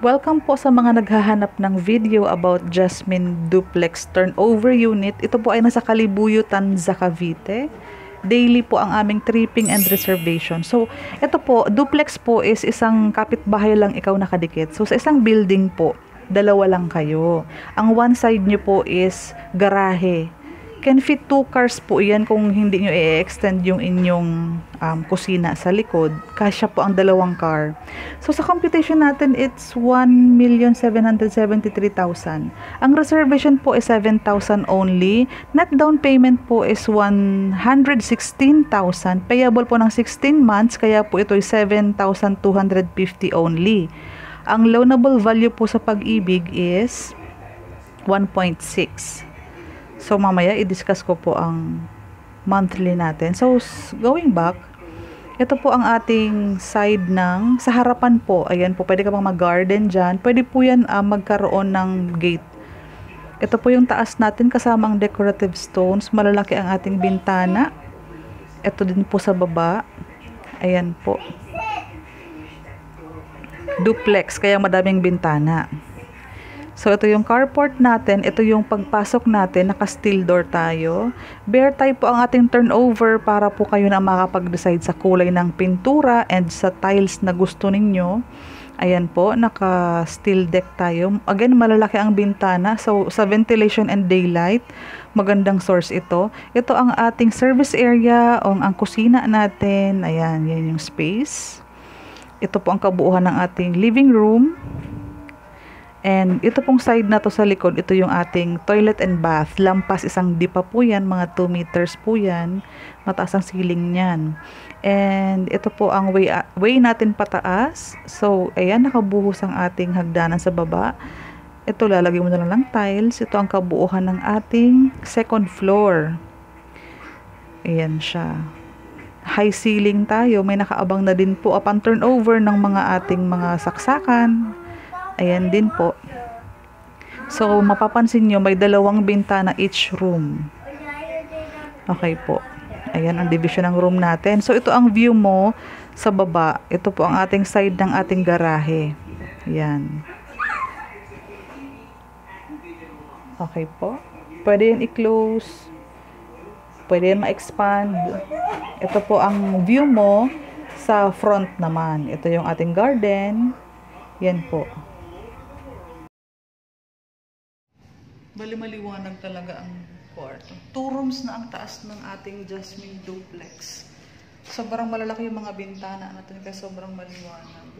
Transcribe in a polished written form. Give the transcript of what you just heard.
Welcome po sa mga naghahanap ng video about Jasmine Duplex Turnover Unit. Ito po ay nasa Kalibuyutan, Cavite. Daily po ang aming tripping and reservation. So, ito po, duplex po is isang kapitbahay lang ikaw nakadikit. So, sa isang building po, dalawa lang kayo. Ang one side nyo po is garahe. Can fit 2 cars po yan kung hindi nyo i-extend yung inyong kusina sa likod. Kasya po ang 2 car. So, sa computation natin, it's 1,773,000. Ang reservation po is 7,000 only. Net down payment po is 116,000. Payable po ng 16 months, kaya po ito ay 7,250 only. Ang loanable value po sa Pag-ibig is 1.6. So, mamaya, i-discuss ko po ang monthly natin. So, going back, ito po ang ating side ng, sa harapan po, ayan po, pwede ka pang mag-garden dyan. Pwede po yan magkaroon ng gate. Ito po yung taas natin kasamang decorative stones. Malalaki ang ating bintana. Ito din po sa baba. Ayan po. Duplex, kaya madaming bintana. So, ito yung carport natin. Ito yung pagpasok natin. Naka-steel door tayo. Bare tie po ang ating turnover para po kayo na makapag-decide sa kulay ng pintura and sa tiles na gusto ninyo. Ayan po, naka-steel deck tayo. Again, malalaki ang bintana. So, sa ventilation and daylight, magandang source ito. Ito ang ating service area o ang kusina natin. Ayan, yan yung space. Ito po ang kabuuan ng ating living room. And ito pong side na to sa likod, ito yung ating toilet and bath. Lampas isang dipa po yan, mga 2 meters po yan. Mataas ang ceiling niyan. And ito po ang way natin pataas. So, ayan, nakabuhos ang ating hagdanan sa baba. Ito, lalagay mo na lang tiles. Ito ang kabuuhan ng ating second floor. Ayan siya. High ceiling tayo. May nakaabang na din po upon turnover ng mga ating mga saksakan. Ayan din po. So, mapapansin nyo, may 2 bintana each room. Okay po. Ayan ang division ng room natin. So, ito ang view mo sa baba. Ito po ang ating side ng ating garahe. Ayan. Okay po. Pwede yan i-close. Pwede yan ma-expand. Ito po ang view mo sa front naman. Ito yung ating garden. Yan po. Bali maliwanag talaga ang kwarto. 2 rooms na ang taas ng ating Jasmine Duplex. Sobrang malalaki yung mga bintana natin kaya sobrang maliwanag.